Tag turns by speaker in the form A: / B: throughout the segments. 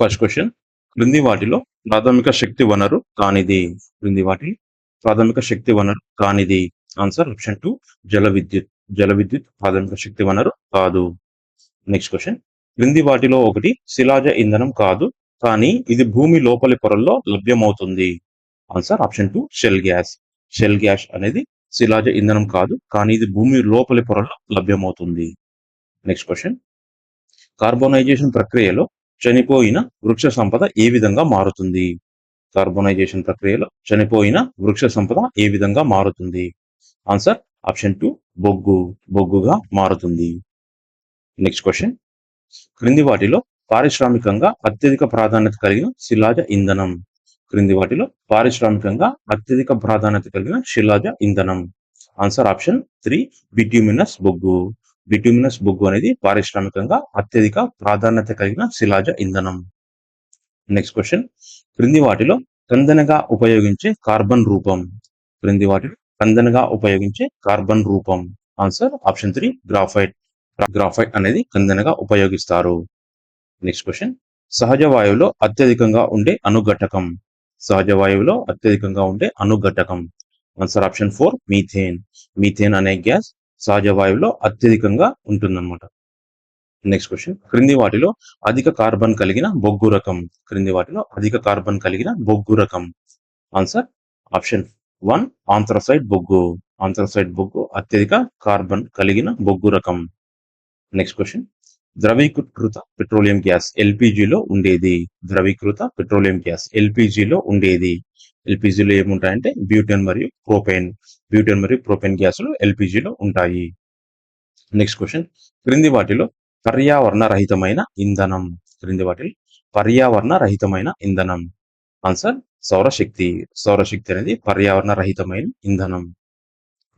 A: First question, క్రింది వాటిలో ప్రాథమిక శక్తి వనరు కానిది. క్రింది వాటి ప్రాథమిక శక్తి వనరు కానిది. ఆన్సర్ ఆప్షన్ 2 జల విద్యుత్. జల విద్యుత్ ప్రాథమిక శక్తి వనరు కాదు. నెక్స్ట్ క్వశ్చన్, క్రింది వాటిలో ఒకటి శిలాజ ఇంధనం కాదు కానీ ఇది భూమి లోపలి పొరల్లో లభ్యమవుతుంది. Answer option 2 shale gas. Shale gas అనేది శిలాజ ఇంధనం కాదు కానీ ఇది భూమి లోపలి పొరల్లో లభ్యమవుతుంది. నెక్స్ట్ క్వశ్చన్, కార్బోనైజేషన్ ప్రక్రియలో చనిపోయిన వృక్ష సంపద ఏ విధంగా మారుతుంది. కార్బోనైజేషన్ ప్రక్రియలో చనిపోయిన వృక్ష సంపద ఏ విధంగా మారుతుంది. ఆన్సర్ ఆప్షన్ 2 బొగ్గు. బొగ్గుగా మారుతుంది. నెక్స్ట్ క్వశ్చన్, క్రింది వాటిలో పారిశ్రామికంగా అత్యధిక ప్రాధాన్యత కలిగిన శిలాజ ఇంధనం. క్రింది వాటిలో పారిశ్రామికంగా అత్యధిక ప్రాధాన్యత కలిగిన శిలాజ ఇంధనం. ఆన్సర్ ఆప్షన్ 3 బిట్యూమినస్ బొగ్గు. బిట్యూమినస్ బొగ్గు అనేది పారిశ్రామికంగా అత్యధిక ప్రాధాన్యత కలిగిన శిలాజ ఇంధనం. నెక్స్ట్ క్వశ్చన్, క్రింది వాటిలో కందెనగా ఉపయోగించే కార్బన్ రూపం. క్రింది వాటిలో కందెనగా ఉపయోగించే కార్బన్ రూపం. Answer option 3 graphite. గ్రాఫైట్ అనేది కందెనగా ఉపయోగిస్తారు. నెక్స్ట్ క్వశ్చన్, సహజ వాయువులో అత్యధికంగా ఉండే అణుఘటకం. సహజ వాయువులో అత్యధికంగా ఉండే అణుఘటకం. Answer option 4 methane. మీథేన్ అనే గ్యాస్ సహజ వాయువులో అత్యధికంగా ఉంటుందన్నమాట. నెక్స్ట్ క్వశ్చన్, క్రింది వాటిలో అధిక కార్బన్ కలిగిన బొగ్గు రకం. క్రింది వాటిలో అధిక కార్బన్ కలిగిన బొగ్గు రకం. ఆన్సర్ ఆప్షన్ 1 ఆంథ్రసైట్ బొగ్గు. ఆంథ్రసైట్ బొగ్గు అత్యధిక కార్బన్ కలిగిన బొగ్గు రకం. నెక్స్ట్ క్వశ్చన్, ద్రవీకృత పెట్రోలియం గ్యాస్ ఎల్పిజిలో ఉండేది. ద్రవీకృత పెట్రోలియం గ్యాస్ ఎల్పిజిలో ఉండేది. ఎల్పిజిలో ఏముంటాయంటే బ్యూటేన్ మరియు ప్రోపేన్. బ్యూటేన్ మరియు ప్రోపేన్ గ్యాసులు ఎల్పిజిలో ఉంటాయి. నెక్స్ట్ క్వశ్చన్, క్రింది వాటిలో పర్యావరణ రహితమైన ఇంధనం. క్రింది వాటిలో పర్యావరణ రహితమైన ఇంధనం. ఆన్సర్ సౌరశక్తి. సౌరశక్తి అనేది పర్యావరణ రహితమైన ఇంధనం.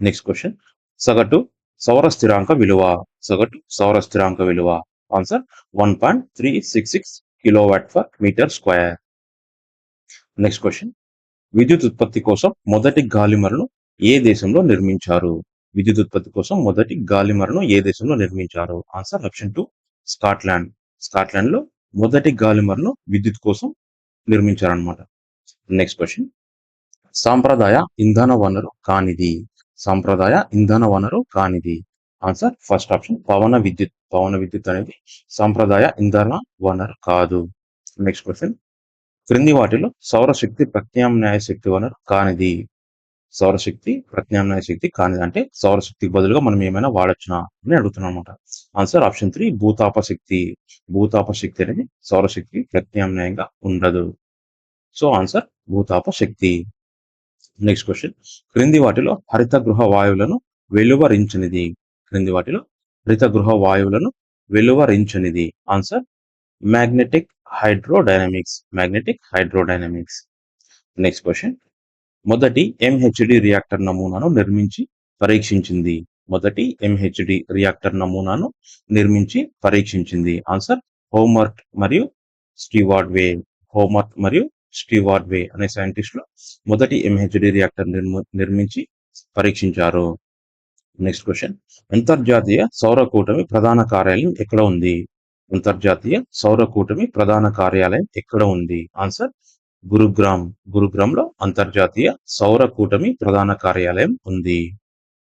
A: నెక్స్ట్ క్వశ్చన్, సగటు సౌర స్థిరాంక విలువ. సగటు సౌర స్థిరాంక విలువ. Answer 1.366 kilowatt per metre square. Next question, విద్యుత్ ఉత్పత్తి కోసం మొదటి గాలిమరను ఏ దేశంలో నిర్మించారు. విద్యుత్ ఉత్పత్తి కోసం మొదటి గాలిమరను ఏ దేశంలో నిర్మించారు. Answer option 2 Scotland. స్కాట్లాండ్ లో మొదటి గాలిమరను విద్యుత్ కోసం నిర్మించారనమాట. నెక్స్ట్ క్వశ్చన్, సాంప్రదాయ ఇంధన వనరు కానిది. సాంప్రదాయ ఇంధన వనరు కానిది. ఆన్సర్ ఫస్ట్ ఆప్షన్ పవన విద్యుత్. పవన విద్యుత్ అనేది సాంప్రదాయ ఇంధన వనరు కాదు. నెక్స్ట్ క్వశ్చన్, క్రింది వాటిలో సౌరశక్తి ప్రత్యామ్నాయ శక్తి వనరు కానిది. సౌరశక్తి ప్రత్యామ్నాయ శక్తి కానిది అంటే సౌరశక్తికి బదులుగా మనం ఏమైనా వాడొచ్చునా అని అడుగుతున్నాం అనమాట. ఆన్సర్ ఆప్షన్ 3 భూతాప శక్తి. భూతాప శక్తి అనేది సౌరశక్తి ప్రత్యామ్నాయంగా ఉండదు. సో ఆన్సర్ భూతాప శక్తి. నెక్స్ట్ క్వశ్చన్, క్రింది వాటిలో హరిత గృహ వాయువులను వెలువరించనిది. క్రింది వాటిలో హరిత గృహ వాయువులను వెలువరించనిది. Answer magnetic hydrodynamics. Magnetic hydrodynamics. Next question, మొదటి ఎంహెచ్డి రియాక్టర్ నమూనాను నిర్మించి పరీక్షించింది. మొదటి ఎంహెచ్డి రియాక్టర్ నమూనాను నిర్మించి పరీక్షించింది. ఆన్సర్ హోమర్ట్ మరియు స్టీవార్డ్ వే. హోమర్ట్ మరియు స్టీవార్డ్ వే అనే సైంటిస్టులు మొదటి ఎంహెచ్డి రియాక్టర్ నిర్మించి పరీక్షించారు. నెక్స్ట్ క్వశ్చన్, అంతర్జాతీయ సౌర కూటమి ప్రధాన కార్యాలయం ఎక్కడ ఉంది. అంతర్జాతీయ సౌర కూటమి ప్రధాన కార్యాలయం ఎక్కడ ఉంది. ఆన్సర్ గురుగ్రామ్. గురుగ్రామ్ లో అంతర్జాతీయ సౌర కూటమి ప్రధాన కార్యాలయం ఉంది.